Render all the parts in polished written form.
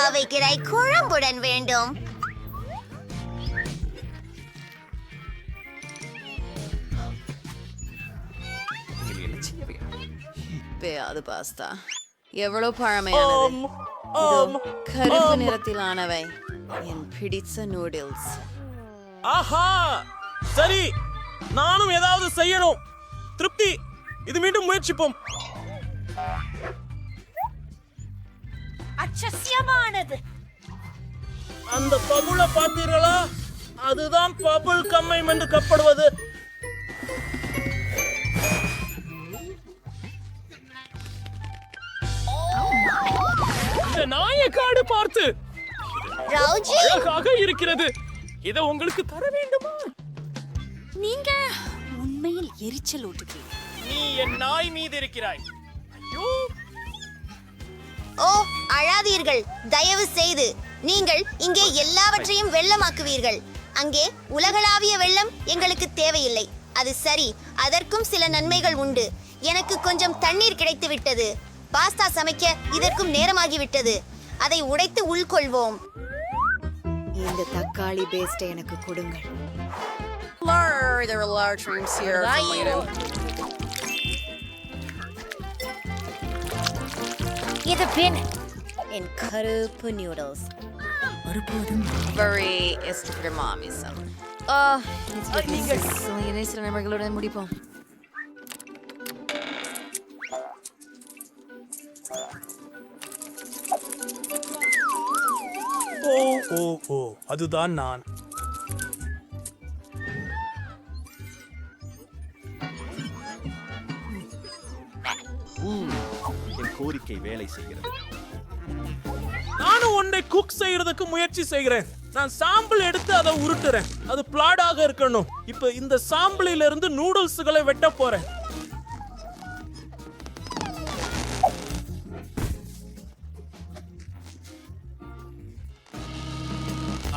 பாவைக்கிராய் குழம்புடன் வேண்டும். அது பாஸ்தா எவ்வளவு பழமையானது. இதோ கருப்பு நிறத்திலானவை என் பிடித்த நூடுல்ஸ். ஆஹா, சரி, நானும் ஏதாவது செய்யணும். திருப்தி, இது மீண்டும் முயற்சிப்போம். அச்சசியமானது. அந்த பபுளை பார்த்தீர்களா? அதுதான் பபுள் கம்மை என்று கப்படுவது. இந்த நாயக்காடு பார்த்து அழகாக இருக்கிறது. இதை உங்களுக்கு தர வேண்டுமா? நீங்க உண்மையில் எரிச்சல் ஊட்டுகிறீர்கள். நீ என் நாய் மீது இருக்கிறாய். ஐயோ, ஓ, அழாதீர்கள். தயவு செய்து நீங்கள் இங்கே எல்லாவற்றையும் வெள்ளமாக்குவீர்கள். அங்கே உலகளாவிய வெள்ளம் எங்களுக்கு தேவையில்லை. அது சரி, அதற்கும் சில நன்மைகள் உண்டு. எனக்கு கொஞ்சம் தண்ணீர் கிடைத்து விட்டது. பாஸ்தா சமைக்க இதற்கும் நேரமாகிவிட்டது. அதை உடைத்து உள்கொள்வோம். இந்த தக்காளி பேஸ்ட் எனக்கு கொடுங்கள். இது பின் என் கருப்பு நூடுல்ஸ். Very estupid மாமிசம். நீங்கள் சில நண்பர்களுடன் முடிப்போம். ஓ ஓ ஓ, அதுதான் நான். என் கோரிக்கை வேலை செய்கிறது. நானும் ஒன்றை குக் செய்யறதுக்கு முயற்சி செய்கிறேன். நான் சாம்பிள் எடுத்து அதை உருட்டுறேன். அது பிளாடாக இருக்கணும். இப்ப இந்த சாம்பிளில இருந்து நூடுல்ஸ்களை வெட்ட போறேன்.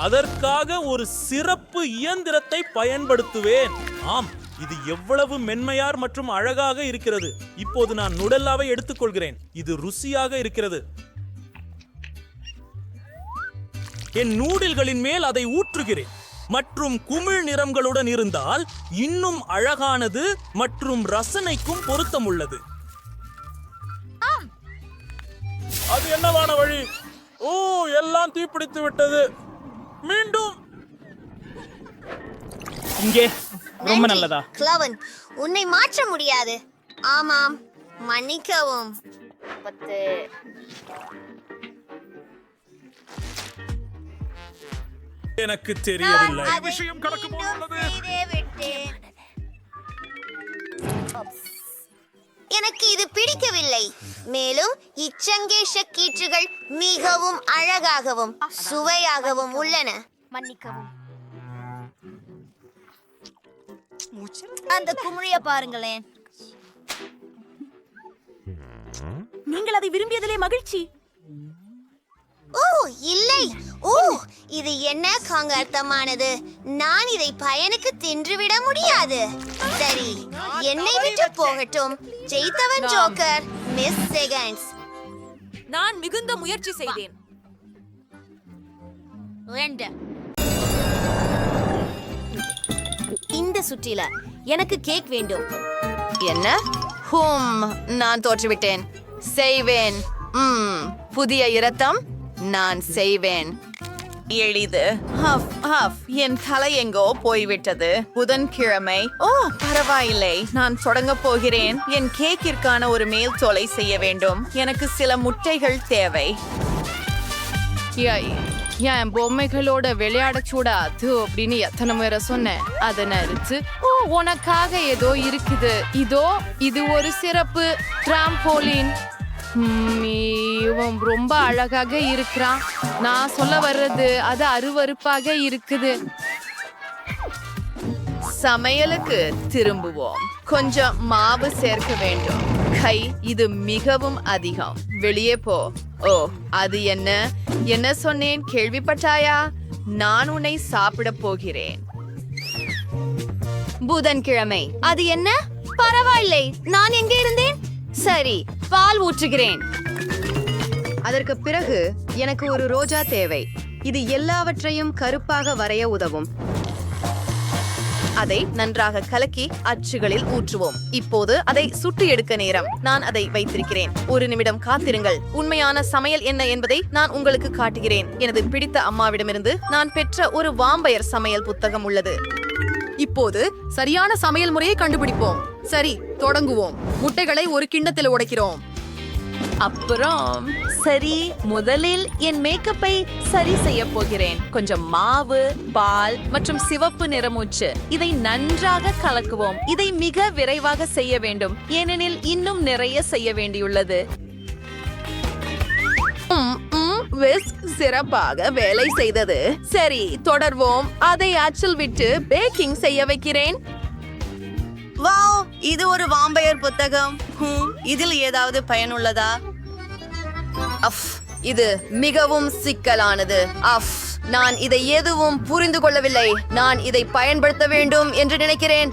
அதற்காக ஒரு சிறப்பு இயந்திரத்தை பயன்படுத்துவேன். ஆம், இது எவ்வளவு மென்மையார் மற்றும் அழகாக இருக்கிறது. இப்போது நான் நுடல்லாவை எடுத்துக்கொள்கிறேன். இது ருசியாக இருக்கிறது. என் நூடில்களின் மேல் அதை ஊற்றுகிறேன். மற்றும் குமிழ் நிறங்களுடன் இருந்தால் இன்னும் அழகானது மற்றும் ரசனைக்கும் பொருத்தமுள்ளது. அது என்னவான வழி? ஓ, எல்லாம் தீப்பிடித்து விட்டது. மீண்டும் இங்கே ரொம்ப நல்லதா? கிளவன், உன்னை மாற்ற முடியாது. ஆமாம், மன்னிக்கவும். எனக்கு தெரியவில்லை. விஷயம் கடக்க போகிறது. எனக்கு இது பிடிக்கவில்லை. மேலும் இச்சங்கேஷ கீற்றுகள் மிகவும் அழகாகவும் சுவையாகவும் உள்ளன. மன்னிக்கவும். அந்த குமுறைய பாருங்களேன். நீங்கள் அதை விரும்பியதிலே மகிழ்ச்சி. ஓ இல்லை, ஓ இது என்ன காங்கர்த்தமானது. நான் இதை பயனுக்கு தின்றுவிட முடியாது. சரி, என்னை விட்டு போகட்டும். ஜெயித்தவன் ஜோக்கர், மிஸ் செகண்ட்ஸ். நான் மிகுந்த முயற்சி செய்தேன். இந்த சுற்றில எனக்கு கேக் வேண்டும். என்ன? நான் தோற்றுவிட்டேன். செய்வேன். புதிய இரத்தம் நான் செய்வேன். எளிது. என் தலை எங்கோ போய்விட்டது. புதன்கிழமை. ஓ, பரவாயில்லை. நான் தொடங்க போகிறேன். என் கேக்கிற்கான ஒரு மேல் தோலை செய்ய வேண்டும். எனக்கு சில முட்டைகள் தேவை. என் பொம்மைகளோட விளையாட கூடாது அப்படின்னு எத்தனை முறை சொன்னேன். அதை நிறுத்து. ஓ, உனக்காக ஏதோ இருக்குது. இது ஒரு சிறப்பு டிராம்போலின். இவன் ரொம்ப அழகாக இருக்கிறான். நான் சொல்ல வர்றது அது அருவருப்பாக இருக்குது. சமையலுக்கு திரும்புவோம். கொஞ்சம் மாவு சேர்க்க வேண்டும். இது மிகவும் அதிகம். வெளியே போ. ஓ, அது என்ன சொன்னேன் கேள்விப்பட்டாயா? நான் உன்னை சாப்பிட போகிறேன். புதன்கிழமை. அது என்ன? பரவாயில்லை. நான் எங்கே இருந்தேன்? சரி, பால் ஊற்றுகிறேன். அதற்கு பிறகு எனக்கு ஒரு ரோஜா தேவை. இது எல்லாவற்றையும் கருப்பாக வரைய உதவும். அதை நன்றாக கலக்கி அச்சுகளில் ஊற்றுவோம். இப்போது அதை சுட்டு எடுக்க நேரம். நான் அதை வைத்திருக்கிறேன். ஒரு நிமிடம் காத்திருங்கள். உண்மையான சமையல் என்ன என்பதை நான் உங்களுக்கு காட்டுகிறேன். எனது பிடித்த அம்மாவிடமிருந்து நான் பெற்ற ஒரு வாம்பயர் சமையல் புத்தகம் உள்ளது. இப்போது சரியான சமையல் முறையை கண்டுபிடிப்போம். சரி, தொடங்குவோம். முட்டைகளை ஒரு கிண்ணத்தில் உடைக்கிறோம். அப்புறம் சரி, முதலில் என் மேக்கப்பை சரி செய்ய போகிறேன். கொஞ்சம் மாவு, பால் மற்றும் சிவப்பு நிறமூச்சு. இதை நன்றாக கலக்குவோம். இதை மிக விரைவாக செய்ய வேண்டும், ஏனெனில் இன்னும் நிறைய செய்ய வேண்டியுள்ளது. விஸ்க் சிறப்பாக வேலை செய்தது. சரி, தொடர்வோம். அதை அச்சில் விட்டு பேக்கிங் செய்ய வைக்கிறேன். வாவ், இது ஒரு வாம்பயர் புத்தகம். இதில் ஏதாவது பயனுள்ளதா? இது மிகவும் சிக்கலானது. நான் இதை எதுவும் புரிந்து கொள்ளவில்லை. நான் இதை பயன்படுத்த வேண்டும் என்று நினைக்கிறேன்.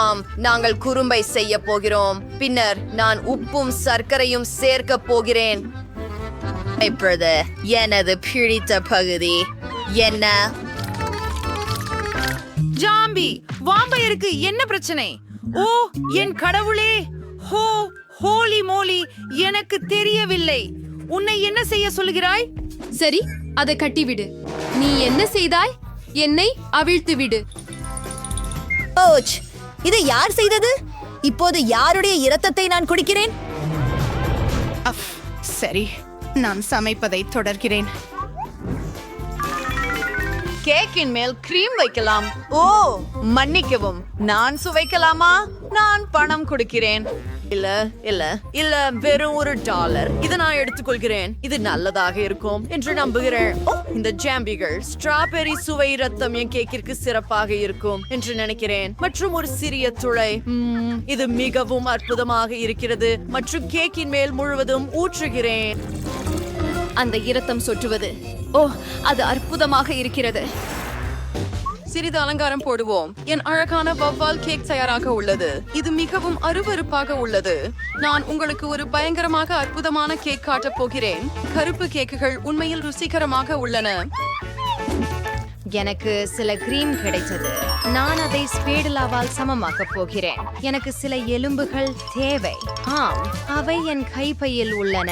ஆம், நாங்கள் குறும்பை செய்ய போகிறோம். பின்னர் நான் உப்பும் சர்க்கரையும் சேர்க்க போகிறேன். இப்பொழுது எனது பிடித்த பகுதி என்ன? ஜாம்பி, வாம்பயருக்கு என்ன பிரச்சனை? ஓ என் கடவுளே! ஹோலி மோலி, எனக்கு தெரியவில்லை. உன்னை என்ன செய்ய சொல்கிறாய்? சரி, அதை கட்டிவிடு. நீ என்ன செய்தாய்? என்னை அவிழ்த்து விடு. ஓச், இதை யார் செய்தது? இப்போது யாருடைய இரத்தத்தை நான் குடிக்கிறேன்? சரி, நான் சமைப்பதை தொடர்கிறேன். கேக்கின் மேல் கிரீம் வைக்கலாம். ஓ, மன்னிக்கவும், நான் சுவைக்கலாமா? நான் பணம் கொடுக்கிறேன். இல்ல, வெறும் $1. இதை நான் எடுத்துக்கொள்கிறேன். இது நல்லதாக இருக்கும் என்று நம்புகிறேன். இந்த ஜாம்பிகள் ஸ்ட்ராபெரி சுவை ரத்தம் என் கேக்கிற்கு சிறப்பாக இருக்கும் என்று நினைக்கிறேன். மற்றும் ஒரு சிறிய துளை. இது மிகவும் அற்புதமாக இருக்கிறது. மற்றும் கேக்கின் மேல் முழுவதும் ஊற்றுகிறேன். அந்த இரத்தம் சொட்டுவது, ஓ, அது அற்புதமாக இருக்கிறது. சிறிது அலங்காரம் போடுவோம். என் அழகான வவ்வால் கேக் தயாராக உள்ளது. இது மிகவும் அருவருப்பாக உள்ளது. நான் உங்களுக்கு ஒரு பயங்கரமாக அற்புதமான கேக் காட்டப் போகிறேன். கருப்பு கேக்குகள் உண்மையில் ருசிகரமாக உள்ளன. எனக்கு சில கிரீம் கிடைத்தது. நான் அதை ஸ்பேடுலாவால் சமமாக்கப் போகிறேன். எனக்கு சில எலும்புகள் தேவை. ஆம், அவை என் கைப்பையில் உள்ளன.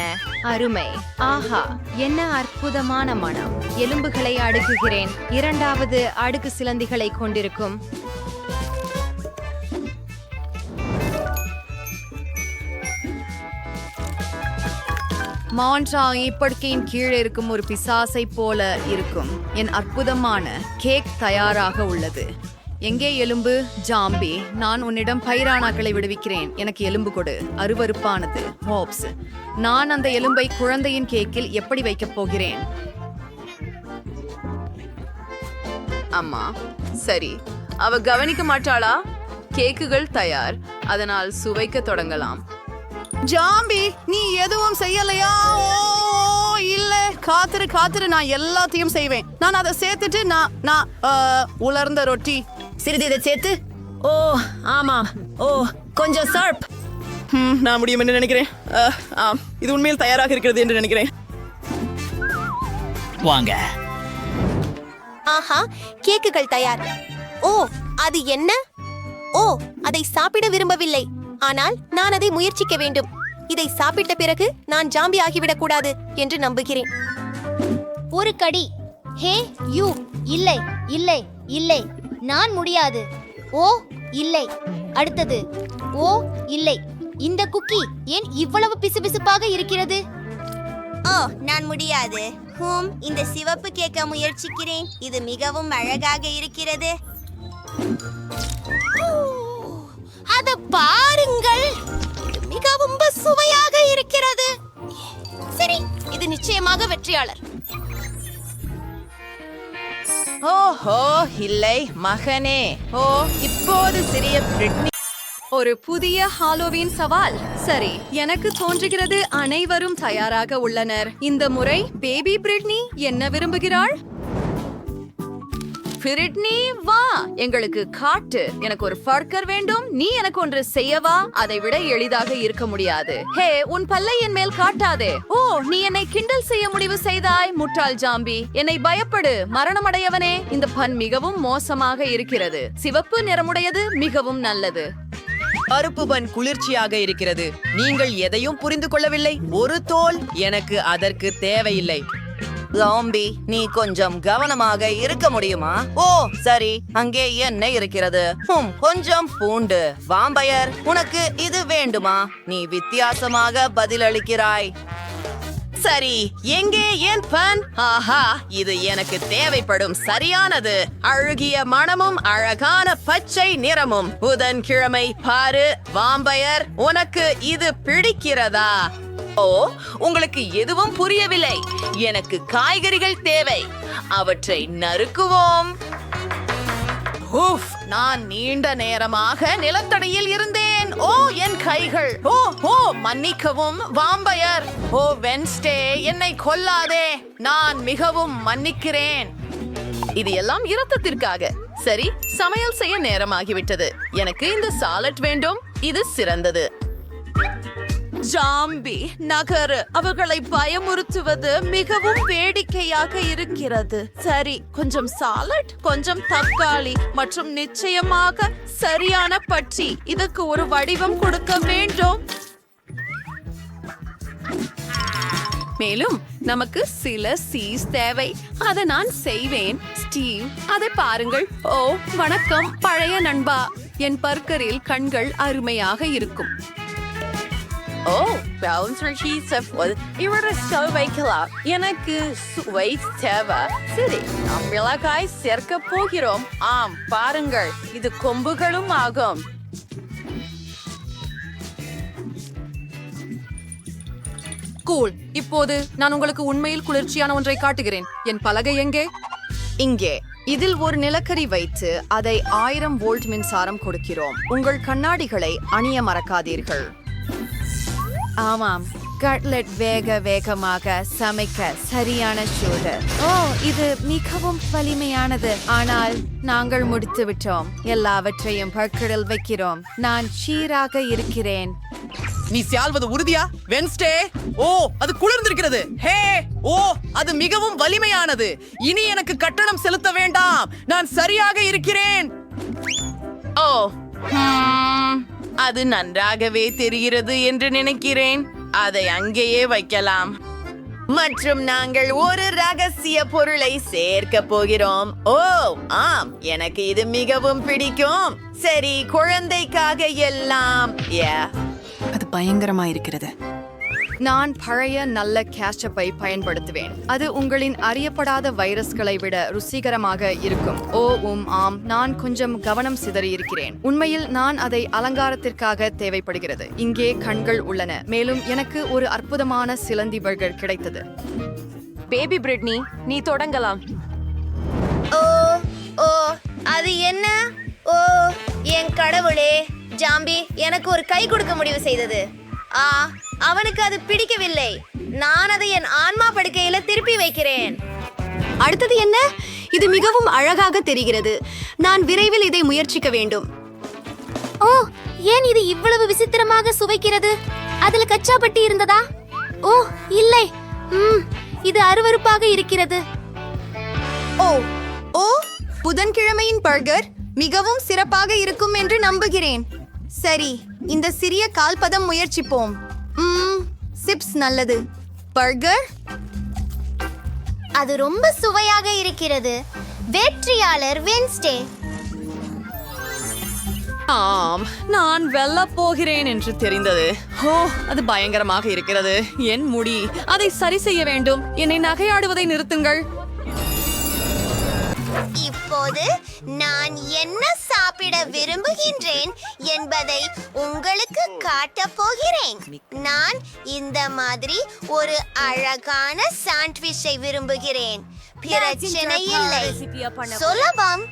அருமை! ஆஹா, என்ன அற்புதமான மனம்! எலும்புகளை அடுக்குகிறேன். இரண்டாவது அடுக்கு சிலந்திகளை கொண்டிருக்கும். மான்ட்ராய் படுக்கையின் கீழே இருக்கும் ஒரு பிசாசை போல இருக்கும். என் அற்புதமான கேக் தயாராக உள்ளது. எங்கே எலும்பு? ஜாம்பி, நான் உன்னிடம் பைரானாக்களை விடுவிக்கிறேன். எனக்கு எலும்பு கொடு. அருவருப்பானது. ஹோப்ஸ், நான் அந்த எலும்பை குழந்தையின் கேக்கில் எப்படி வைக்கப் போகிறேன்? அம்மா, சரி, அவ கவனிக்க மாட்டாளா? கேக்குகள் தயார், அதனால் சுவைக்க தொடங்கலாம். ஜாம்பி, நீ எதுவும் செய்யலையா? ஓ இல்ல, காத்துரு, நான் எல்லாத்தையும் செய்வேன். நான் அதை சேர்த்துட்டு நான் உலர்ந்த ரொட்டி சிறிது இதை சேர்த்து. ஓ ஆமாம், ஓ கொஞ்சம் சர்ப். நான் முடியும் என்று நினைக்கிறேன். இது உண்மையில் தயாராக இருக்கிறது என்று நினைக்கிறேன். வாங்க. ஆஹா, கேக்குகள் தயார். ஓ, அது என்ன? ஓ, அதை சாப்பிட விரும்பவில்லை. ஆனால் நான் அதை முயற்சிக்க வேண்டும். இதை சாப்பிட்ட பிறகு நான் ஜாம்பி ஆகிவிடக் கூடாது என்று நம்புகிறேன். ஒரு கடி. ஹே யூ, இல்லை இல்லை இல்லை, நான் முடியாது. ஓ இல்லை. அடுத்தது. ஓ இல்லை, இந்த குக்கி ஏன் இவ்வளவு பிசுபிசுப்பாக இருக்கிறது? ஓ, நான் முடியாது. இந்த சிவப்பு கேக்க முயற்சிக்கிறேன். இது மிகவும் அழகாக இருக்கிறது. அத பாருங்கள், இது மிகவும் சுவையாக இருக்கிறது. சரி, இது நிச்சயமாக வெற்றியாளர். ஓஹோ இல்லை மகனே. ஓ, இப்போது சிறிய பிரிட்னி. ஒரு புதிய ஹாலோவீன் சவால். சரி, எனக்கு தோன்றுகிறது அனைவரும் தயாராக உள்ளனர். இந்த முறை பேபி பிரிட்னி என்ன விரும்புகிறாள்? பிரிட்னி வா எங்களுக்கு காட்டு. எனக்கு ஒரு பர்கர் வேண்டும், நீ எனக்கு ஒன்று செய்யவா? அதை விட எளிதாக இருக்க முடியாது. ஹே, உன் பல்லை என் மேல் காட்டாதே. ஓ, நீ என்னை கிண்டல் செய்ய முடிவு செய்தாய், முட்டாள் ஜாம்பி. என்னை பயப்படு, மரணமடையவனே. இந்த பன் மிகவும் மோசமாக இருக்கிறது. சிவப்பு நிறமுடையது மிகவும் நல்லது. கருப்பு பன் குளிர்ச்சியாக இருக்கிறது. நீங்கள் எதையும் புரிந்து கொள்ளவில்லை. ஒரு தோல் எனக்கு அதற்கு தேவையில்லை. லாம்பி, நீ கொஞ்சம் கவனமாக இருக்க முடியுமா? ஓ சரி, அங்கே என்ன இருக்கிறது? கொஞ்சம் பூண்டு. வாம்பயர், உனக்கு இது வேண்டுமா? நீ வித்தியாசமாக பதிலளிக்கிறாய். சரி, எங்கே என் பன்? ஆஹா, இது எனக்கு தேவைப்படும். சரியானது. அழுகிய மணமும் அழகான பச்சை நிறமும். புதன்கிழமை பாரு. வாம்பயர், உனக்கு இது பிடிக்கிறதா? ஓ, உங்களுக்கு எதுவும் புரியவில்லை. எனக்கு காய்கறிகள் தேவை. அவற்றை நறுக்குவோம். நான் நீண்ட நேரமாக நிலத்தடியில் இருந்தேன். ஓ, என் கைகள். ஓ, மன்னிக்கவும் வாம்பயர். ஓ, வென்ஸ்டே, என்னை கொல்லாதே. நான் மிகவும் மன்னிக்கிறேன். இது எல்லாம் இரத்தத்திற்காக. சரி, சமையல் செய்ய நேரமாகிவிட்டது. எனக்கு இந்த சாலட் வேண்டும். இது சிறந்தது. ஜாம்பி நகரு. அவர்களை பயமுறுத்துவது மிகவும் வேடிக்கையாக இருக்கிறது. சரி, கொஞ்சம் சாலட், கொஞ்சம் தக்காளி மற்றும் நிச்சயமாக சரியான பச்சி. இதற்கு ஒரு வடிவம் கொடுக்க வேண்டும். மேலும் நமக்கு சில சீஸ் தேவை. அதை நான் செய்வேன். ஸ்டீவ், அதை பாருங்கள். ஓ, வணக்கம் பழைய நண்பா. என் பர்கரில் கண்கள் அருமையாக இருக்கும். ஓ, வைக்கலாம். எனக்கு சுவை தேவை. சரி, நாம் மிளகாய் சேர்க்க போகிறோம். ஆம், பாருங்கள், இது கொம்புகளும் ஆகும். கூல். இப்போது நான் உங்களுக்கு உண்மையில் குளிர்ச்சியான ஒன்றை காட்டுகிறேன். என் பலகை எங்கே? இங்கே. இதில் ஒரு நிலக்கரி வைத்து அதை 1000 வோல்ட் மின்சாரம் கொடுக்கிறோம். உங்கள் கண்ணாடிகளை அணிய மறக்காதீர்கள். ஆமாம், கட்லெட் வேகமாக சமைக்க சரியான சூடு. ஓ, இது மிகவும் வலிமையானது. ஆனால் நாங்கள் முடித்து விட்டோம். எல்லாவற்றையும் பர்கரில் வைக்கிறோம். நான் சீராக இருக்கிறேன். நீ சால்வது உறுதியா வென்ஸ்டே? ஓ, அது குளிர்ந்திருக்கிறது. ஹே, ஓ, அது மிகவும் வலிமையானது. இனி எனக்கு கட்டணம் செலுத்த வேண்டாம். நான் சரியாக இருக்கிறேன். ஓ, அது நன்றாகவே தெரிகிறது என்று நினைக்கிறேன். அதை அங்கேயே வைக்கலாம். மற்றும் நாங்கள் ஒரு ரகசிய பொருளை சேர்க்க போகிறோம். ஓ ஆம், எனக்கு இது மிகவும் பிடிக்கும். சரி, குழந்தைக்காக எல்லாம். அது பயங்கரமா இருக்கிறது. நான் பழைய நல்ல கேட்சப்பை பயன்படுத்துவேன். அது உங்களின் அறியப்படாத வைரஸ்களை விட ருசிகரமாக இருக்கும். ஆம், நான் கொஞ்சம் கவனம் சிதறி இருக்கிறேன். உண்மையில் நான் அதை அலங்காரத்திற்காக தேவைப்படுகிறது. இங்கே கண்கள் உள்ளன. மேலும் எனக்கு ஒரு அற்புதமான சிலந்தி பர்கர் கிடைத்தது. பேபி பிரிட்னி, நீ தொடங்கலாம். ஓ, அது என்ன? ஓ, என் கடவுளே. ஜாம்பி எனக்கு ஒரு கை கொடுக்க முடிவு செய்தது. அவனுக்கு அது பிடிக்கவில்லை. நான் அதை என் ஆன்மா படுக்கையில திருப்பி வைக்கிறேன். அடுத்தது என்ன? இது மிகவும் அழகாக தெரிகிறது. நான் விரைவில் இதை முயற்சிக்க வேண்டும். ஓ, ஏன் இது இவ்வளவு விசித்திரமாக சுவைக்கிறது? அதுல கச்சா பட்டி இருந்ததா? ஓ இல்லை, இது அருவருப்பாக இருக்கிறது. ஓ, புதன்கிழமையின் பர்கர் மிகவும் சிறப்பாக இருக்கும் என்று நம்புகிறேன். சரி, இந்த சிறிய கால்பதம் முயற்சிப்போம். சிப்ஸ் நல்லது. பர்கர் அது ரொம்ப சுவையாக இருக்கிறது. வெற்றியாளர் வென்ஸ்டே. ஆம், நான் வெல்லப் போகிறேன் என்று தெரிந்தது. ஓ, அது பயங்கரமாக இருக்கிறது. என் முடி. அதை சரி செய்ய வேண்டும். என்னை நகையாடுவதை நிறுத்துங்கள். இப்போது நான் என்ன சாப்பிட விரும்புகின்றேன் என்பதை உங்களுக்கு காட்டப் போகிறேன். நான் இந்த மாதிரி ஒரு அழகான சாண்ட்விச்சை விரும்புகிறேன். பிரச்சனை இல்லை, சுலபம்.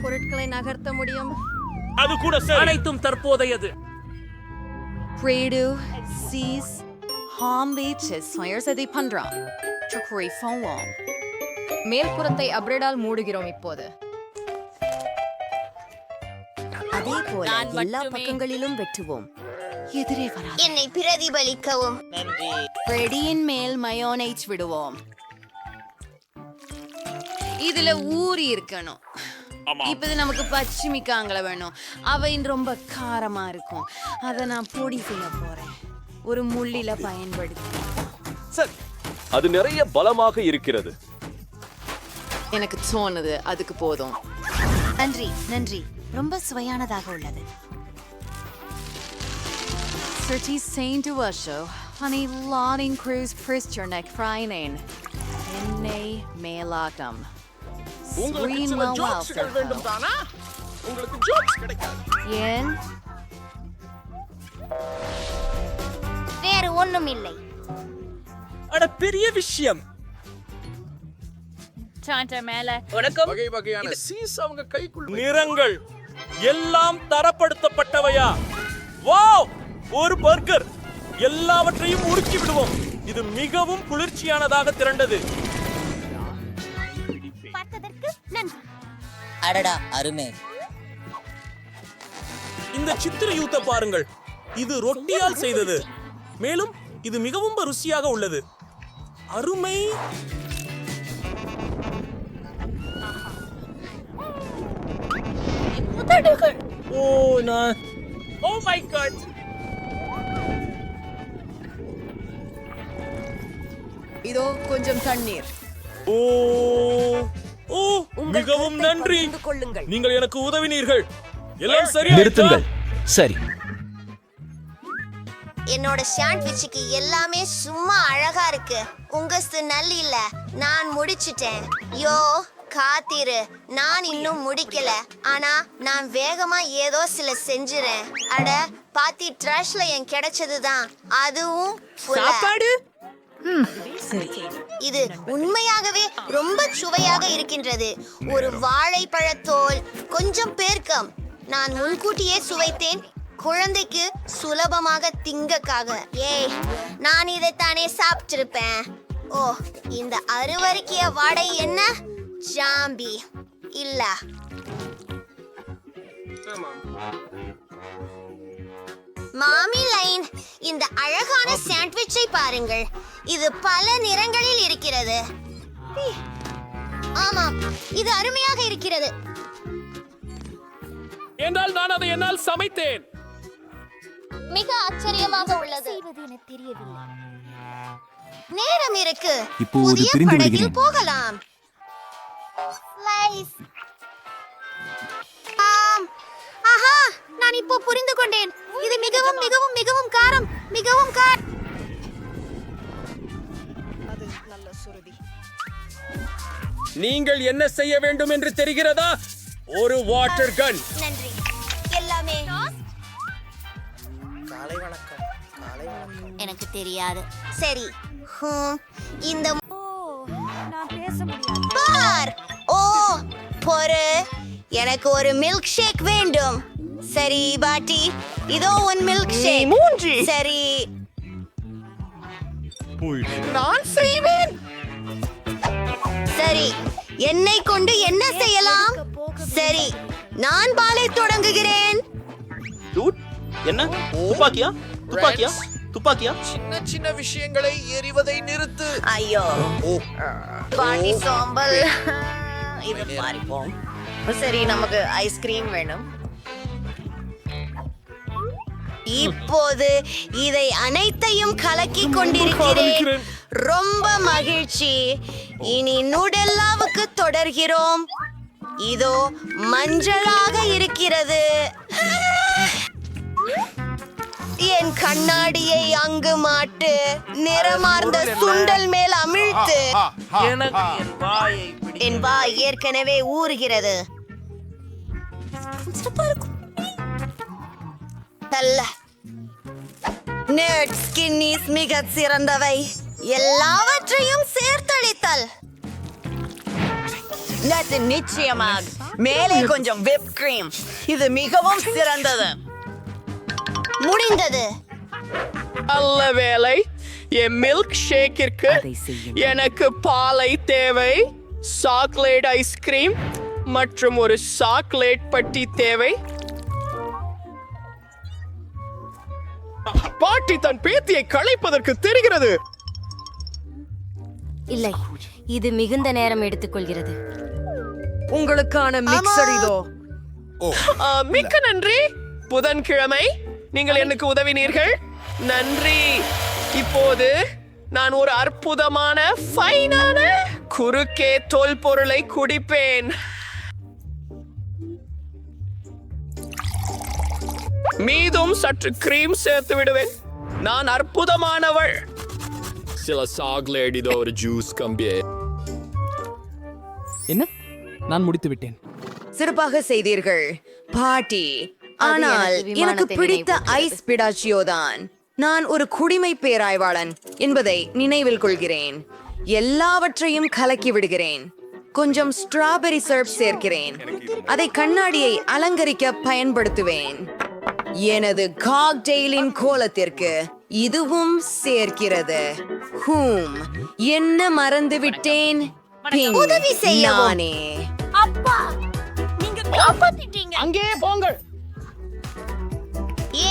பொருட்களை நகர்த்த முடியும். அது கூட சரி. அனைத்தும் தற்போதையது. Credo, Cs, ஹாம்பி செஸ் அதை பண்றான் சுக்குரி போவோம். மேல்புறத்தை அப்ரேடால் மூடுகிறோம் இப்போது. அதே போல எல்லா பக்கங்களிலும் வெட்டுவோம். எதிரே வரா. என்னை பிரதிபலிக்கவும். ரெடியின் மேல் மயோனைஸ் விடுவோம். இதுல ஊறி இருக்கணும். இப்ப இது நமக்கு பச்சிமிக்காங்கள வேணும். அவை ரொம்ப காரமா இருக்கும். அத நான் பொடி செய்ய போறேன். ஒரு முள்ளில பயன்படுத்தி. சரி, அது நிறைய பலமாக இருக்கிறது. எனக்கு தோணுது அதுக்கு போதும். நன்றி நன்றி, ரொம்ப சுவையானதாக உள்ளது. 30 cent to a show. Honey, Lotting Cruise Priester Neck Friday. Enne Melatum. உங்களுக்கு சில ஜோக்ஸ்கள் வேண்டும் தானா? உங்களுக்கு ஜோக்ஸ் கிடைக்காது. ஏன்? வேறு ஒண்ணும் இல்லை. அட பெரிய விஷயம். வகை வகையான சீஸ் அவங்க கைக்குள்ள நிறங்கள் எல்லாம் தரப்படுத்தப்பட்டவையா? வாவ்! ஒரு பர்கர். எல்லாவற்றையும் உருக்கி விடுவோம். இது மிகவும் குளிர்ச்சியானதாக திரண்டது. அடடா, அருமை. இந்த சித்திர யூத்த பாருங்கள். இது ரொட்டியால் செய்தது. மேலும் இது மிகவும் ருசியாக உள்ளது. அருமை. Oh my god. இதோ கொஞ்சம் தண்ணீர். ஓ ஓ, மிகவும் நன்றி. நீங்கள் எனக்கு உதவினீர்கள். எல்லாம் சரியா? நிறுத்துங்கள். சரி, என்னோட சாண்ட்விச்சுக்கு எல்லாமே சும்மா அழகா இருக்கு. உங்க நல்ல இல்ல. நான் முடிச்சிட்டேன். யோ காத்திரு, நான் இன்னும் முடிக்கல. ஆனா நான் வேகமா ஏதோ சில செஞ்சுறேன். அட பாத்தி, ட்ரஷ்ல என் கிடைச்சதுதான். அதுவும் சாப்பாடு. இது உண்மையாகவே ரொம்ப சுவையாக இருக்கின்றது. ஒரு வாழைப்பழத்தோல், கொஞ்சம் பேர்க்கம். நான் முன்கூட்டியே சுவைத்தேன், குழந்தைக்கு சுலபமாக திங்கக்காக. ஏய், நான் இதைத்தானே சாப்பிட்டிருப்பேன். ஓ, இந்த அருவருக்கிய வாடை என்ன? ஜாம்பி இல்ல. மாமி லைன், இந்த அழகான சாண்ட்விச்சை பாருங்கள். இது பல நிறங்களில் இருக்கிறது. ஆமாம், இது அருமையாக இருக்கிறது. என்றால் நான் அதை என்னால் சமைத்தேன். மிக ஆச்சரியமாக உள்ளது. நேரம் இருக்கு. இப்போது புதிய பிரிந்து படகில் விடுகிறேன். போகலாம். ஆம். ஆஹா, நான் இப்போ புரிந்து கொண்டேன். இது மிகவும் மிகவும் மிகவும் காரம். மிகவும் நீங்கள் என்ன செய்ய வேண்டும் என்று தெரிகிறதா? ஒரு வாட்டர் கன். நன்றி. எல்லாமே எனக்கு தெரியாது. சரி, இந்த பார். ஓ, பொறு. எனக்கு ஒரு மில்க் ஷேக் வேண்டும். சரி பாட்டி, இதோ உன் மில்க் ஷேக். சரி, நான் செய்வேன். சரி, என்னை கொண்டு என்ன செய்யலாம்? சரி, நான் பாலை தொடங்குகிறேன். என்ன? துப்பாக்கியா? துப்பாக்கியா? துப்பாக்கியா? சின்ன சின்ன விஷயங்களை எரிவதை நிறுத்து. ஐயோ, பாட்டி சாம்பல். இது மாறிப்போம். சரி, நமக்கு ஐஸ்கிரீம் வேணும். இப்போது இதை அனைத்தையும் கலக்கி கொண்டிருக்கிறேன். ரொம்ப மகிழ்ச்சி. இனி நூடெல்லாவுக்கு தொடர்கிறோம். இதோ மஞ்சளாக இருக்கிறது. என் கண்ணாடியை அங்கு மாட்டு. நிறமார்ந்த சுண்டல் மேல் அமிழ்த்து. என் வாய் ஏற்கனவே ஊறுகிறது. ஸ்கின்னிஸ் மிக சிறந்தவை. எல்லாவற்றையும் சேர்த்தளித்தல். நிச்சயமாக மேலே கொஞ்சம் whipped cream. இது மிகவும் சிறந்தது. முடிந்தது. நல்ல வேலை. என் மில்க் ஷேக்கிற்கு எனக்கு பாலை தேவை, சாக்லேட் ஐஸ்கிரீம் மற்றும் ஒரு சாக்லேட் பட்டி தேவை. பாட்டி தன் பேத்தியை களைப்பதற்கு தெரிகிறது. இல்லை, இது மிகுந்த நேரம் எடுத்துக்கொள்கிறது. உங்களுக்கான மிக்சர் இதோ. மிக்க நன்றி. புதன்கிழமை நீங்கள் எனக்கு உதவினீர்கள். நன்றி. இப்போது நான் ஒரு அற்புதமான ஃபைனான குறுக்கே தோல் பொருளை குடிப்பேன். மீதும் சற்று கிரீம் சேர்த்து விடுவேன். நான் அற்புதமானவள். சில சாக்லேட் இதோ ஒரு ஜூஸ் கம்பியே. என்ன? நான் முடித்து விட்டேன். சிறப்பாக செய்தீர்கள் பாட்டி. ஆனால் எனக்கு பிடித்த ஐஸ் பிடாச்சியோ தான். நான் ஒரு குடிமை பேராய்வாளன் என்பதை நினைவில் கொள்கிறேன். எல்லாவற்றையும் கலக்கி விடுகிறேன். கொஞ்சம் ஸ்ட்ராபெரி சிரப் சேர்க்கிறேன். அதை கண்ணாடியை அலங்கரிக்க பயன்படுத்துவேன். எனது காக்டெயிலின் கோலத்திற்கு இதுவும் சேர்க்கிறது. என்ன மறந்து விட்டேன்? உதவி செய்யவும். நானே. அப்பா, நீங்க காப்பாத்திட்டீங்க. அங்கே போங்கள்.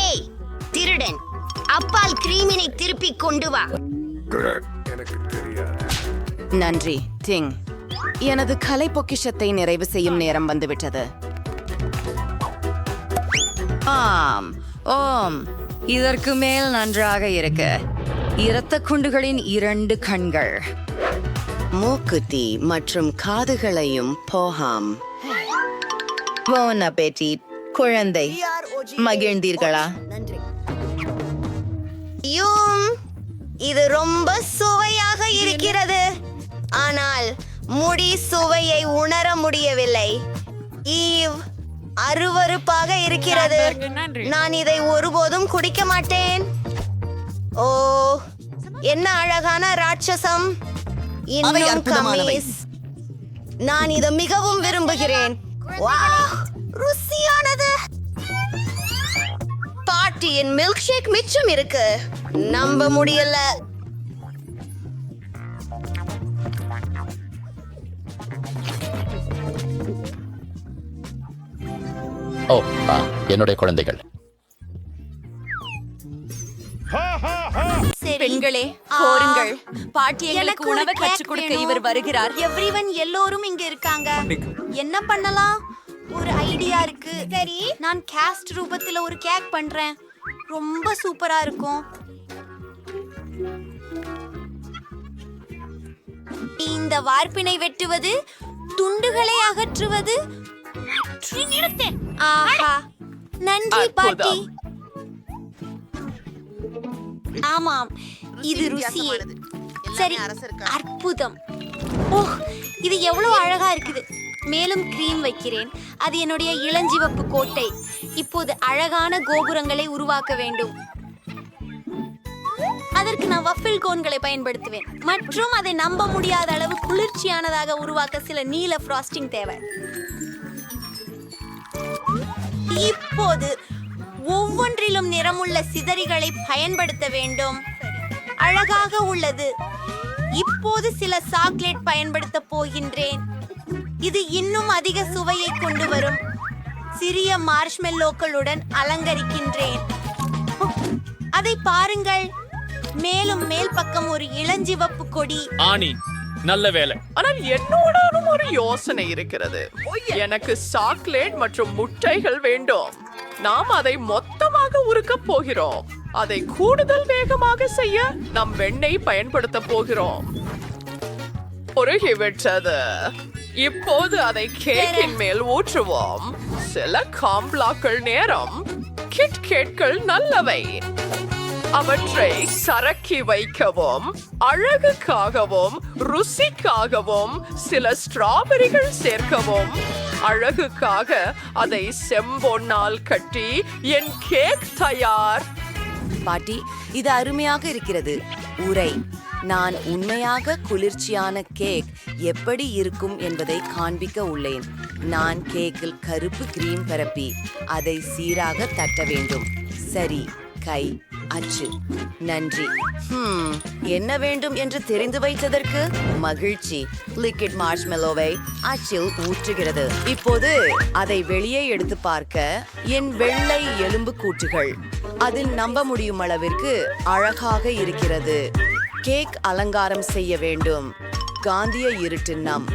ஏய் திருடன், அப்பால் கிரீமினை திருப்பி கொண்டு வா. நன்றி டிங். எனது கலை பொக்கிஷத்தை நிறைவு செய்யும் நேரம் வந்துவிட்டது. ஆம், ஓம், இதற்கு மேல் நன்றாக இருக்கு. இரத்த குண்டுகளின் 2 கண்கள், மூக்குத்தி மற்றும் காதுகளையும் போகாம். போன் அப்பெட்டிட் குழந்தை, மகிழ்ந்தீர்களா? இது ரொம்ப சுவையாக இருக்கிறது. ஆனால் முடி சுவையை உணர முடியவில்லை. ஈவ், அருவருப்பாக இருக்கிறது. நான் இதை ஒருபோதும் குடிக்க மாட்டேன். ஓ, என்ன அழகான ராட்சசம். இன்னும் கம்மீஸ். நான் இதை மிகவும் விரும்புகிறேன். வாவ், ருசியானது. பாட்டியின் மில்க் ஷேக் மிச்சம் இருக்கு. நம்ப முடியல. ஓ, என்னுடைய குழந்தைகள். பெண்களே, கோருங்கள். பாட்டி எங்களுக்கு எனக்கு ஒரு உணவை கேக் கற்றுக் கொடுக்க வேணும். இவர் வருகிறார். எவ்ரிவன் எல்லோரும் இங்க இருக்காங்க. என்ன பண்ணலாம்? ஒரு ஐடியா இருக்கு. சரி, நான் கேஸ்ட் ரூபத்துல ஒரு கேக் பண்றேன். ரொம்ப சூப்பரா இருக்கும். இந்த வார்ப்பினை வெட்டுவது, துண்டுகளை அகற்றுவது. ஆஹா, நன்றி பாட்டி. ஆமாம், இது ருசியே. சரி, அற்புதம். ஓஹ், இது எவ்வளவு அழகா இருக்குது. மேலும் கிரீம் வைக்கிறேன். அது என்னுடைய இளஞ்சிவப்பு கோட்டை. இப்போது அழகான கோபுரங்களை உருவாக்க வேண்டும். அதற்கு நான் வஃபில் கோன்களை பயன்படுத்துவேன். மற்றும் அதை நம்ப முடியாத அளவு குளிர்ச்சியானதாக உருவாக்க சில நீல ஃப்ராஸ்டிங் தேவை. இப்போது ஒவ்வொன்றிலும் நிறமுள்ள சிதறிகளை பயன்படுத்த வேண்டும். அழகாக உள்ளது. இப்போது சில சாக்லேட் பயன்படுத்த போகின்றேன். இது இன்னும் அதிக சுவையை கொண்டு வரும். சிறிய மார்ஷ்மெல்லோக்களுடன் அலங்கரிக்கின்றேன். அதை பாருங்கள். மேலும் மேல் பக்கம் ஒரு இளஞ்சிவப்பு கொடி. ஆனி, நல்ல வேலை. ஆனால் என்னோடும் ஒரு யோசனை இருக்கிறது. எனக்கு சாக்லேட் மற்றும் முட்டைகள் வேண்டும். நாம் அதை மொத்தமாக உருக்க போகிறோம். அதை கூடுதல் வேகமாக செய்ய நாம் வெண்ணெய் பயன்படுத்த போகிறோம். உருகிவிட்டது. இப்போது அதை கேக்கின் மேல் ஊற்றுவோம். சில காம்ப்ளாக்கள் நேரம். கிட்கேட்கள் நல்லவை. அவற்றை சரக்கி வைக்கவும், அழகுக்காகவும் ருசிக்காகவும் சில ஸ்ட்ராபெரிகள் சேர்க்கவும். அழகுக்காக அதை செம்பொன்னால் கட்டி என் கேக் தயார். பாட்டி, இது அருமையாக இருக்கிறது. உரை, நான் உண்மையாக குளிர்ச்சியான கேக் எப்படி இருக்கும் என்பதை காண்பிக்க உள்ளேன். நான் கேக்கில் கருப்பு கிரீம் பரப்பி அதை சீராக தட்ட வேண்டும். சரி, கை அச்சு நன்றி. என்ன வேண்டும் என்று தெரிந்து வைத்ததற்கு மகிழ்ச்சி. லிக்விட் மார்ஷ்மெலோவை அச்சில் ஊற்றுகிறது. இப்போது அதை வெளியே எடுத்து பார்க்க என் வெள்ளை எலும்பு கூட்டுகள் அதில் நம்ப முடியும் அளவிற்கு அழகாக இருக்கிறது. கேக் அலங்காரம் செய்ய வேண்டும். காந்திய இருட்டு நம்.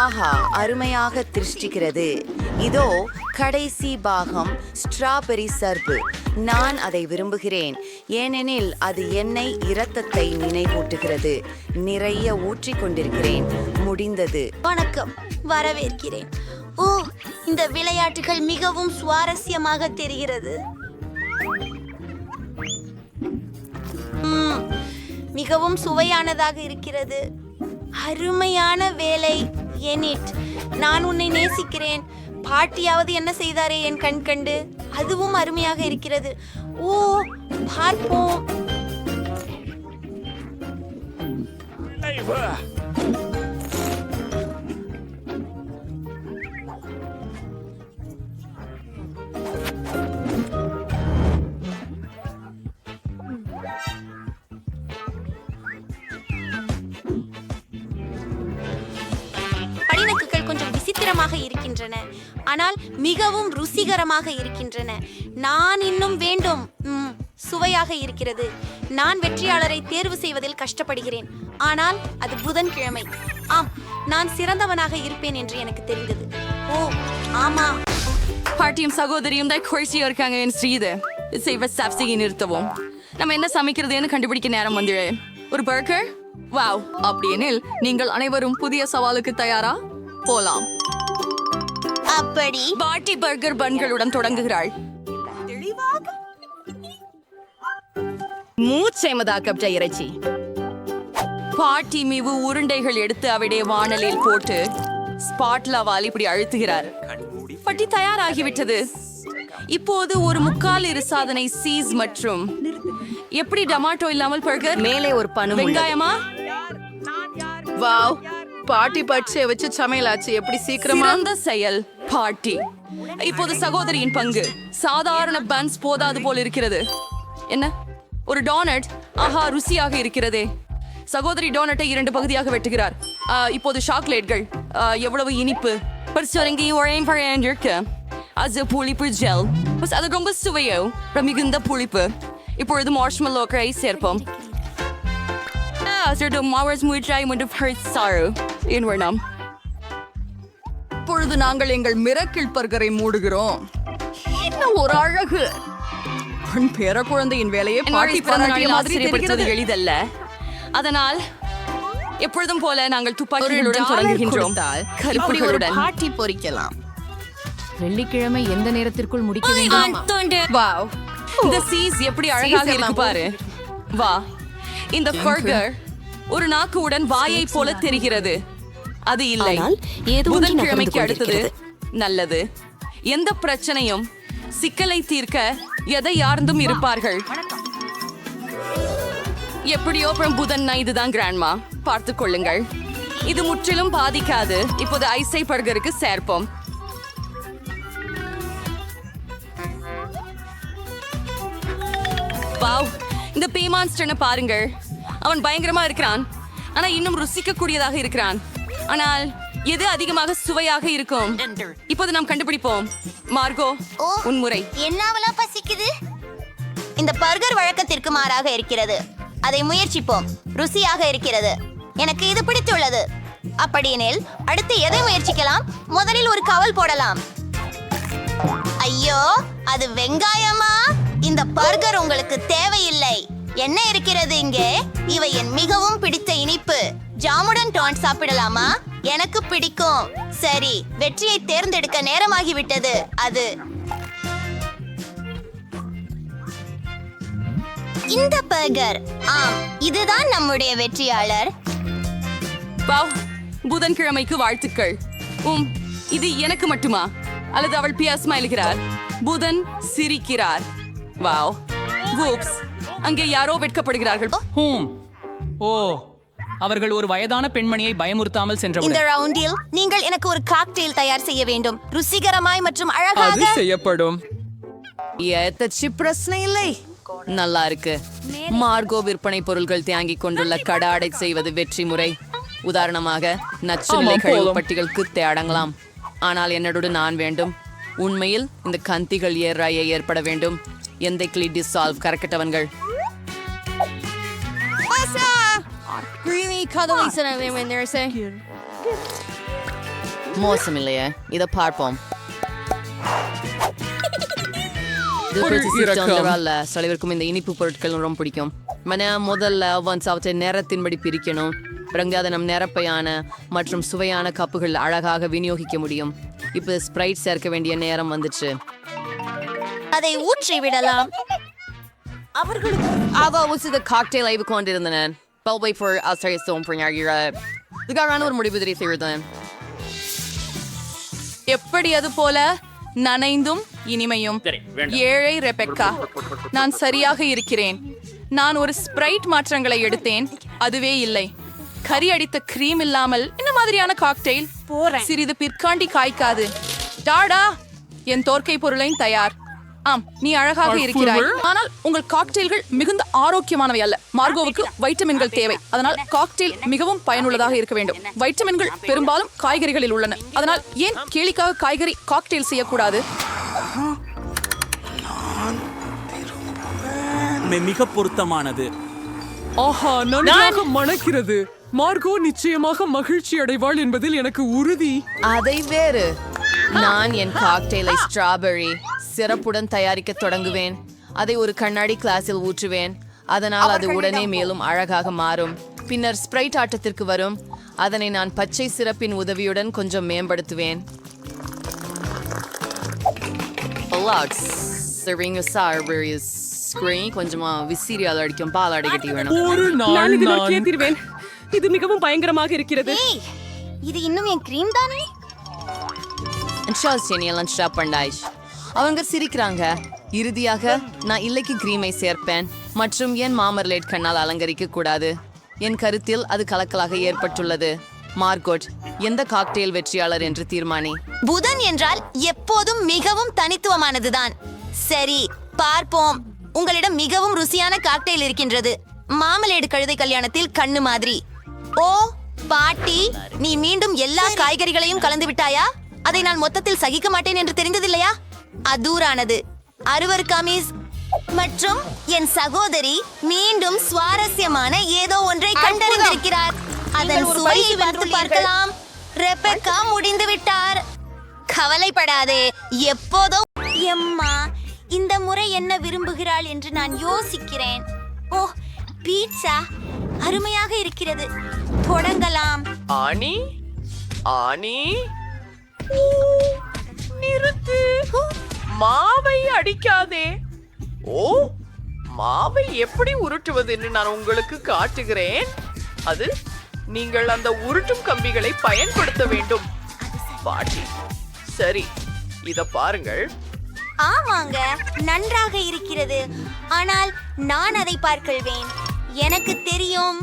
ஆஹா, அருமையாக திருஷ்டிக்கிறது. இதோ கடைசி பாகம், ஸ்ட்ராபெரி சர்பு. நான் அதை விரும்புகிறேன், ஏனெனில் அது என்னை இரத்தத்தை நினைவூட்டுகிறது. நிறைய ஊற்றிக் கொண்டிருக்கிறேன். முடிந்தது. வணக்கம், வரவேற்கிறேன். ஓ, இந்த விளையாட்டுகள் மிகவும் சுவாரஸ்யமாக தெரிகிறது. மிகவும் சுவையானதாக இருக்கிறது. அருமையான வேலை எனிட். நான் உன்னை நேசிக்கிறேன். பாட்டியாவது என்ன செய்தாரே என் கண் கண்டு. அதுவும் அருமையாக இருக்கிறது. ஓ, பார்ப்போம். படினக்குகள் கொஞ்சம் விசித்திரமாக இருக்கின்றன, ஆனால் மிகவும் ருசிகரமாக இருக்கின்றன. நான் இன்னும் வேண்டும். சுவையாக இருக்கிறது. நான் வெற்றியாளரை தேர்வு செய்வதில் கஷ்டப்படுகிறேன், ஆனால் அது புதன்கிழமை. ஆம், நான் சிறந்தவனாக இருப்பேன் என்று எனக்கு தெரிந்தது. ஓ ஆமா, பாட்டியும் சகோதரியும் தான் குறைச்சியா இருக்காங்க என் ஸ்ரீது. செய்வ சாப்சிகை நிறுத்தவும். நம்ம என்ன சமைக்கிறதுன்னு கண்டுபிடிக்க நேரம் வந்துடு. ஒரு பர்கர்? வாவ்! அப்படியெனில் நீங்கள் அனைவரும் புதிய சவாலுக்கு தயாரா? போலாம். அப்படி பாட்டி பர்கர் பன்களுடன் தொடங்குகிறாள். மூச்சைமதாக்கப்பட்ட இறைச்சி. பாட்டி மீவு உருண்டைகள் எடுத்து அவருடைய வாணலில் போட்டு ஸ்பாட்லாவால் இப்படி அழுத்துகிறார். பட்டி தயாராகிவிட்டது. இப்போது ஒரு 3/4 சாதனை சீஸ் மற்றும் எப்படி டமாட்டோ இல்லாமல் பர்கர். மேலே ஒரு பனு. வெங்காயமா? வாவ், பாட்டி பச்சை வச்சு சமையலாச்சு. எப்படி சீக்கிரமா? சிறந்த செயல் பாட்டி. இப்போது சகோதரியின் பங்கு. சாதாரண பன்ஸ் போதாது போல் இருக்கிறது. என்ன, ஒரு டோனட்? ஆஹா, ருசியாக இருக்கிறதே. சகோதரி டோனட்டை 2 பகுதியாக வெட்டுகிறார். இப்போது சாக்லேட்கள். எவ்வளவு இனிப்பு. அது புளிப்பு ஜெல். அது ரொம்ப சுவையோ, மிகுந்த புளிப்பு. இப்பொழுது மார்ஷ்மெலோக்களை சேர்ப்போம். இப்பொழுது நாங்கள் எங்கள் மிரக்கிள் பர்கரை மூடுகிறோம். என்ன ஒரு அழகு! பேர குழந்தையின் வேலையை பாட்டி பிறந்தநாள் மாதிரி தெரிகிறது. எளிதல்ல. அதனால் எப்பொழுதும் போல நாங்கள் துப்பாக்கிகளுடன் தொடங்குகின்றோம். கருப்புகளுடன் பாட்டி பொரிக்கலாம். வெள்ளிக்கிழமை எந்த நேரத்திற்குள் முடிக்க வேண்டும்? வாவ், இந்த சீஸ் எப்படி அழகாக இருக்கு பாரு. வா, இந்த பர்கர் ஒரு நாக்குடன் வாயை போல தெரிகிறது. அது இல்லை. புதன்கிழமைக்கு அடுத்தது நல்லது. எந்த பிரச்சனையும் சிக்கலை தீர்க்க எதை யார்ந்தும் இருப்பார்கள். எப்படியோ அப்புறம் புதன்னா இதுதான் கிராண்ட்மா. பார்த்துக் கொள்ளுங்கள், இது முற்றிலும் பாதிக்காது. இப்போது ஐசை பர்கருக்கு சேர்ப்போம். வாவ், இந்த பேமான்ஸ்டனை பாருங்கள். அவன் பயங்கரமா இருக்கிறான், ஆனா இன்னும் ருசிக்க கூடியதாக இருக்கிறான். ஆனால் எது அதிகமாக சுவையாக இருக்கும்? இப்போது நாம் கண்டுபிடிப்போம். மார்கோ, உன் முறை. என்னாவெல்லாம் பசிக்குது. இந்த பர்கர் வழக்கத்திற்கு மாறாக இருக்கிறது. அதை முயற்சிப்போம். ருசியாக இருக்கிறது. எனக்கு இது பிடித்துள்ளது. அப்படியெனில் அடுத்து எதை முயற்சிக்கலாம்? முதலில் ஒரு கவல் போடலாம். ஐயோ, அது வெங்காயமா? இந்த பர்கர் உங்களுக்கு தேவையில்லை. என்ன இருக்கிறது இங்கே? இவை என் மிகவும் பிடித்த இனிப்பு. ஜாமுடன் டோன் சாப்பிடலாமா? எனக்கு பிடிக்கும். சரி, வெற்றியை தேர்ந்தெடுக்க நேரமாகிவிட்டது. அது இந்த பர்கர். ஆம், இதுதான் நம்முடைய வெற்றியாளர். வாவ், புதன்கிழமைக்கு வாழ்த்துக்கள். இது எனக்கு மட்டுமா? அல்லது அவள் பியா ஸ்மைல்கிறார். புதன் சிரிக்கிறார். வாவ், வூப்ஸ், அங்கே யாரோ வெட்கப்படுகிறார்கள். ஓ, அவர்கள் ஒரு வயதான பெண்மணியை பயமுறுத்தாமல் இந்த சென்றவுடன் ரவுண்டில் நீங்கள் எனக்கு ஒரு காக்டெயில் தயார் செய்ய வேண்டும். ருசிகரமாய் மற்றும் அழகாக செய்யப்படும். பிரச்சனை இல்லை. நல்லா இருக்கு. மார்கோ விற்பனை பொருட்கள் தேங்கி கொண்டுள்ள கடாடை செய்வது வெற்றி முறை. உதாரணமாக நச்சுநிலை கழிவு பட்டிகளுக்கு தேடங்கலாம். ஆனால் என்னோடு நான் வேண்டும். உண்மையில் இந்த கந்திகள் ஏற்பட வேண்டும். எந்த கிளி டிசால்வ் கரக்கட்டவன்கள். மோசமில்லையே, இதை பார்ப்போம். சிலருக்கும் இந்த இனிப்பு பொருட்கள் ரொம்ப பிடிக்கும். முதல்ல அவற்றை நேரத்தின்படி பிரிக்கணும். பிறகு நம் நிரப்பையான மற்றும் சுவையான கப்புகள் அழகாக விநியோகிக்க முடியும். இப்போ ஸ்ப்ரைட் சேர்க்க வேண்டிய நேரம் வந்துச்சு. அதை ஊற்றி விடலாம். அவர்களுக்கு காக்டெயில் ஆய்வு கொண்டிருந்தனர். ஒரு முடிவு தெரிவித்தேன். எப்படி அது போல நனைந்தும் இனிமையும். ஏழை ரெபெக்கா, நான் சரியாக இருக்கிறேன். நான் ஒரு ஸ்ப்ரைட் மாற்றங்களை எடுத்தேன், அதுவே இல்லை. கறி அடித்த கிரீம் இல்லாமல் இந்த மாதிரியான காக்டெயில் சிறிது பிற்காண்டி காய்க்காது. டாடா, என் தோற்கை பொருளை தயார். ஆம், நீ அழகாக இருக்கிறாய். ஆனால் உங்கள் காக்டெயில்கள் மிகுந்த ஆரோக்கியமானவை அல்ல. மார்கோவுக்கு வைட்டமின்கள் தேவை. அதனால் காக்டெயில் மிகவும் பயனுள்ளதாக இருக்க வேண்டும். வைட்டமின்கள் பெரும்பாலும் காய்கறிகளில் உள்ளன. அதனால் ஏன் கேளிக்காக காய்கறி காக்டெயில் செய்யக்கூடாது? மிக பொருத்தமானது. ஆஹா, நன்றாக மணக்கிறது. மார்கோ நிச்சயமாக மகிழ்ச்சி அடைவாள் என்பதில் எனக்கு உறுதி. அதை வேறு. நான் என் காக்டெயிலை ஸ்ட்ராபெர்ரி சிறப்புடன் தயாரிக்க தொடங்குவேன். அதை ஒரு கண்ணாடி கிளாஸில் ஊற்றுவேன். அதனால் அது உடனே மேலும் அழகாக மாறும். பின்னர் ஸ்ப்ரைட் ஆட்டத்திற்கு வரும். அதனை நான் பச்சை சிறப்பின் உதவியுடன் கொஞ்சம் மேம்படுத்துவேன். கொஞ்சமா விசிறியால் அடிக்கும் பாலாடை கட்டி வேணும். இது மிகவும் பயங்கரமாக இருக்கிறது. இது இன்னும் என் கிரீம் தானே? அவங்க சிரிக்கிறாங்க. இறுதியாக நான் இல்லைக்கு கிரீமை சேர்ப்பேன் மற்றும் என் மாமர்லேட் கண்ணால் அலங்கரிக்க கூடாது. என் கருத்தில் அது கலக்கலாக ஏற்பட்டுள்ளது. மார்கோட், எந்த காக்டெயில் வெற்றியாளர் என்று தீர்மானி. புதன் என்றால் எப்போதும் மிகவும் தனித்துவமானதுதான். சரி, பார்ப்போம். உங்களிடம் மிகவும் ருசியான காக்டெயில் இருக்கின்றது. மாமலேடு கழுதை கல்யாணத்தில் கண்ணு மாதிரி. ஓ பாட்டி, நீ மீண்டும் எல்லா காய்கறிகளையும் கலந்து விட்டாயா? அதை நான் மொத்தத்தில் சகிக்க மாட்டேன் என்று தெரிந்ததில்லையா? அதூரானது. அருவருக்காமீஸ் மற்றும் என் சகோதரி மீண்டும் சுவாரஸ்யமான ஏதோ ஒன்றை கண்டறிந்திருக்கிறார். அதன் சுவையை பார்க்கலாம். ரெபெக்கா முடிந்து விட்டார். கவலைப்படாதே, எப்போதோ. எம்மா, இந்த முறை என்ன விரும்புகிறாள் என்று நான் யோசிக்கிறேன். ஓ, பீட்சா அருமையாக இருக்கிறது. தொடங்கலாம். ஆனி, ஆனி, நிறுத்து. மாவை அடிக்காதே. ஓ, மாவை எப்படி உருட்டுவது என்று நான் உங்களுக்கு காட்டுகிறேன். அது நீங்கள் அந்த உருட்டும் கம்பிகளை பயன்படுத்த வேண்டும். பாட்டி, சரி, இத பாருங்கள். ஆமாங்க, நன்றாக இருக்கிறது. ஆனால் நான் அதை பார்க்கல்வேன். எனக்கு தெரியும்,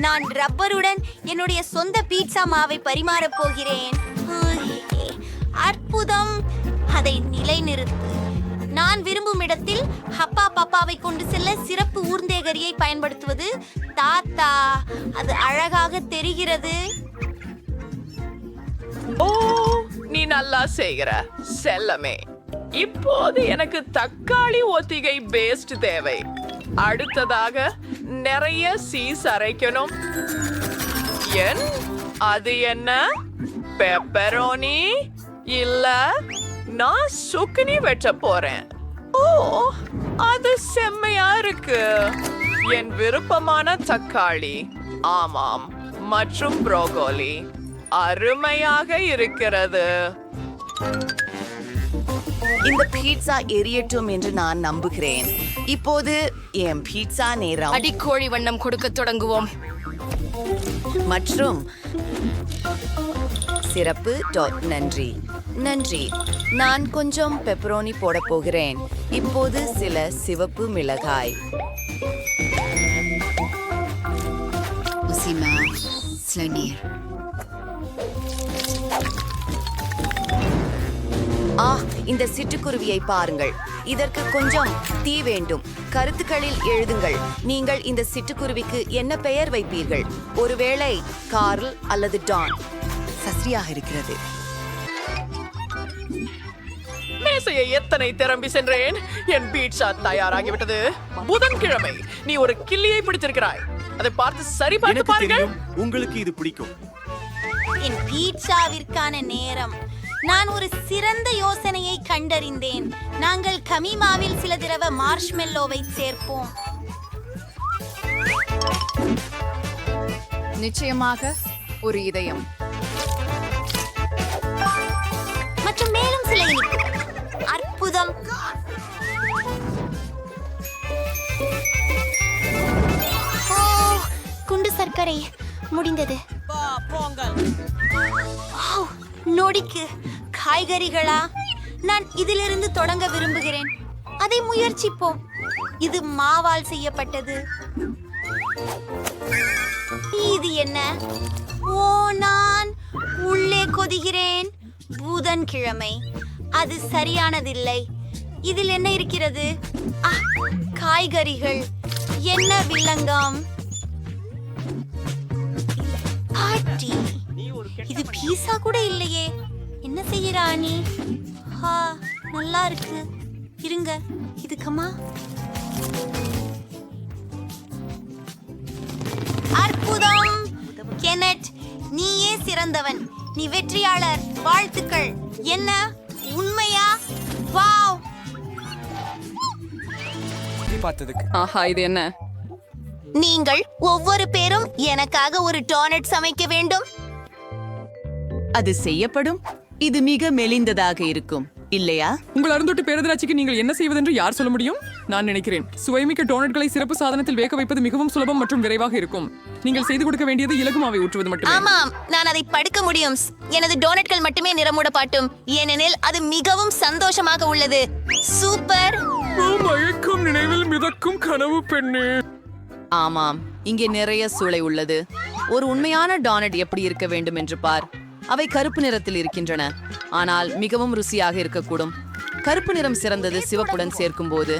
நான் ரப்பருடன் என்னுடைய சொந்த பீட்சா மாவை பரிமாறப் போகிறேன். அற்புதம். அதை நிலைநிறுத்து. நான் விரும்பும் இடத்தில் ஹப்பா பப்பாவை கொண்டு செல்ல சிறப்பு ஊர்ந்தேகரியை பயன்படுத்துவது. தாத்தா, அது அழகாக தெரிகிறது. ஓ, நீ நல்லா செய்கிற செல்லமே. இப்போது எனக்கு தக்காளி ஒத்திகை பேஸ்ட் தேவை. அடுத்ததாக நிறைய சீஸ் அரைக்கணும். அது என்ன? பெப்பரோனி இல்ல, நான் சுக்கினி வெட்ட போறேன். ஓ, அது செம்மையா இருக்கு. என் விருப்பமான தக்காளி, ஆமாம், மற்றும் புரோக்கோலி அருமையாக இருக்கிறது. இந்த பீட்சா எரியட்டும் என்று நான் நம்புகிறேன். இப்போது என் பீட்சா நேரம். அடிக்கோழி வண்ணம் கொடுக்க தொடங்குவோம். மற்றும் சிறப்பு. நன்றி நன்றி. நான் கொஞ்சம் பெப்பரோனி போட போகிறேன். இப்போது சில சிவப்பு மிளகாய். இந்த சிட்டுக்குருவியை பாருங்கள். இதற்கு கொஞ்சம் தீ வேண்டும். கருத்துக்களில் எழுதுங்கள். நீங்கள் இந்த சிட்டுக்குருவிக்கு என்ன பெயர் வைப்பீர்கள்? ஒருவேளை கார்ல் அல்லது டான். சஸ்ரியாக இருக்கிறது. மேசையை எத்தனை திரும்பி சென்றேன். என் பீட்சா தயாராகிவிட்டது. புதன்கிழமை நீ ஒரு கிள்ளியை பிடித்திருக்கிறாய். அதை பார்த்து சரி பார்த்து பாருங்கள். உங்களுக்கு இது பிடிக்கும். என் பீட்சாவிற்கான நேரம். நான் ஒரு சிறந்த யோசனையை கண்டறிந்தேன். நாங்கள் கமிமாவில் சில திரவ மார்ஷ்மெல்லோவை சேர்ப்போம். நிச்சயமாக ஒரு இதயம் மற்றும் மேலும் சில இனிப்புகள். அற்புதம். ஓ, குண்டு சர்க்கரை முடிந்தது. ஓ, நொடிக்கு காய்கறிகளா? நான் இதிலிருந்து தொடங்க விரும்புகிறேன். அதை முயற்சிப்போம். இது மாவால் செய்யப்பட்டது. இது என்ன? ஓ, நான் உள்ளே கொதிகிறேன். புதன்கிழமை அது சரியானதில்லை. இதில் என்ன இருக்கிறது? காய்கறிகள். என்ன வில்லங்கம். பாட்டி, இது பீஸா கூட இல்லையே. என்ன செய்யறா நீ? நல்லா இருக்கு. இருங்க, இதுக்கம்மா. அற்புதம். கெனட், நீயே சிறந்தவன். நீ வெற்றியாளர். வாழ்த்துக்கள். என்ன உண்மையா? வாவ். ஆஹா, இது என்ன? நீங்கள் ஒவ்வொரு பேரும் எனக்காக ஒரு டோனட் சமைக்க வேண்டும். அது செய்யப்படும். இது மிக மெலிந்ததாக இருக்கும் இல்லையா? உங்கள் அருந்தோட்டு பேரதிராட்சிக்கு நீங்கள் என்ன செய்வதென்று யார் சொல்ல முடியும்? நான் நினைக்கிறேன் சுவைமிக்க டோனட்களை சிறப்பு சாதனத்தில் வேக வைப்பது மிகவும் சுலபம் மற்றும் விரைவாக இருக்கும். நீங்கள் செய்து கொடுக்க வேண்டியது இலகுமாவை ஊற்றுவது மட்டுமே. ஆமாம், நான் அதை படுக்க முடியும். எனது டோனட்கள் மட்டுமே நிறமூட பாட்டும், ஏனெனில் அது மிகவும் சந்தோஷமாக உள்ளது. சூப்பர். மயக்கும் நினைவில் மிதக்கும் கனவு பெண்ணே. ஆமாம், இங்கே நிறைய சூளை உள்ளது. ஒரு உண்மையான டோனட் எப்படி இருக்க வேண்டும் என்று பார். அவை கருப்பு நிறத்தில் இருக்கின்றன, ஆனால் மிகவும் ருசியாக இருக்கக்கூடும். கருப்பு நிறம் சிறந்தது சிவப்புடன் சேர்க்கும் போது.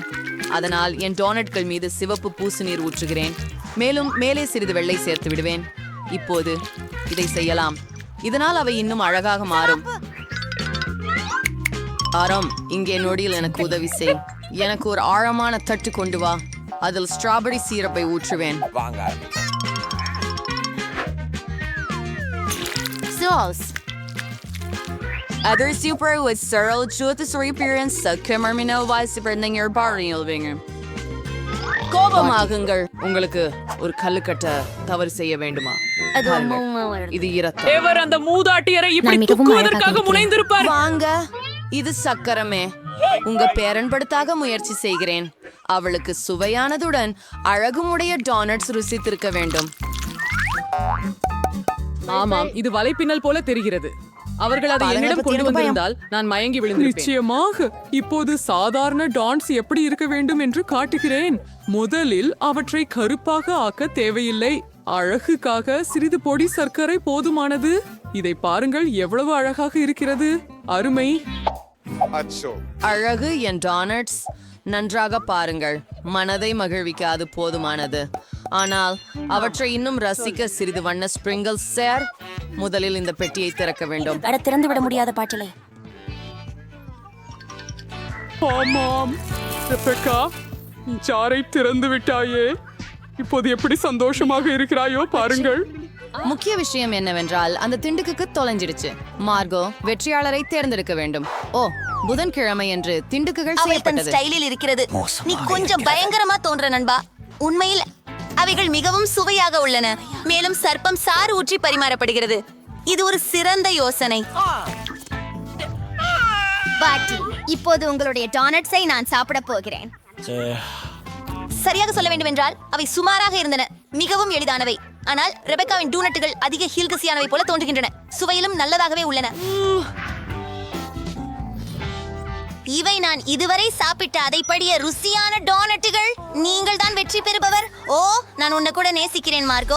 அதனால் என் டோனட்கள் மீது சிவப்பு பூசு நீர் ஊற்றுகிறேன். மேலும் மேலே சிறிது வெள்ளை சேர்த்து விடுவேன். இப்போது இதை செய்யலாம். இதனால் அவை இன்னும் அழகாக மாறும். ஆரம், இங்கே நொடியில் எனக்கு உதவி செய். எனக்கு ஒரு ஆழமான தட்டு கொண்டு வா. அதில் ஸ்ட்ராபெரி சீரப்பை ஊற்றுவேன். Other super with Cyril Chutas appearance sa Kimmerminal was burning your barrel winger. கோபமாகுங்கள். உங்களுக்கு ஒரு கல்லுக்கட்ட தவறு செய்ய வேண்டுமா? இது இரத்தம். எவர் அந்த மூதாட்டியரை இப்படி துக்குவதற்காக முனைந்திருப்பார்? வாங்க, இது சக்கரமே. உங்க பேரன்படுத்தாக முயற்சி செய்கிறேன். அவளுக்கு சுவையானதுடன் அழகுமுடைய டோனட்ஸ் ருசித்திருக்க வேண்டும். ஆமாம், இது வலைப்பின்னல் போல தெரிகிறது. அவர்கள் அதை என்னிடம் கொண்டு வந்திருந்தால் நான் மயங்கி விழுந்திருப்பேன். நிச்சயமாக. இப்போது சாதாரண டான்ஸ் எப்படி இருக்க வேண்டும் என்று காட்டுகிறேன். முதலில் அவற்றை கருப்பாக ஆக்க தேவையில்லை. அழகுக்காக சிறிது பொடி சர்க்கரை போதுமானது. இதை பாருங்கள், எவ்வளவு அழகாக இருக்கிறது. அருமை. அழகு என் டோனட்ஸ். நன்றாக பாருங்கள். மனதை மகிழ்விக்க அது போதுமானது. ஆனால் அவற்றை இன்னும் ரசிக்க சிறிது வண்ண ஸ்பிரிங்கிள்ஸ் சேர். முதலில் இந்த பெட்டியை திறக்க வேண்டும். திறந்து விட முடியாத பாட்டிலை. ஆமாம் ரெபெக்கா, ஜாரை திறந்து விட்டாயே. இப்போது எப்படி சந்தோஷமாக இருக்கிறாயோ பாருங்கள். முக்கிய விஷயம் என்னவென்றால் அந்த திண்டுக்கு தொலைஞ்சிடுச்சு. மார்கோ வெற்றியாளரை தேர்ந்தெடுக்க வேண்டும். ஓ, புதன்கிழமை என்று திண்டுக்குகள் செய்யப்பட்டது. ஸ்டைலில் இருக்கிறது. நீ கொஞ்சம் பயங்கரமா தோன்ற நண்பா. உண்மையில் அவைகள் மிகவும் சுவையாக உள்ளன. மேலும் சர்ப்பம் சாறு ஊற்றி பரிமாறப்படுகிறது. இது ஒரு சிறந்த யோசனை. பாட்டி, இப்போது உங்களுடைய டோனட்ஸை நான் சாப்பிட போகிறேன். சரியாக சொல்ல வேண்டும் என்றால் அவை சுமாராக இருந்தன. மிகவும் எளிதானவை. ஆனால் ரெபெக்காவின் டூனட்டுகள் அதிக ஹீல்கசியானவை போல தோன்றுகின்றன. சுவையிலும் நல்லதாகவே உள்ளன. இவை நான் இதுவரை சாப்பிட்ட அதைப்படிய ருசியான டோனட்டுகள். நீங்கள் தான் வெற்றி பெறுபவர். ஓ, நான் உன்னை கூட நேசிக்கிறேன் மார்கோ.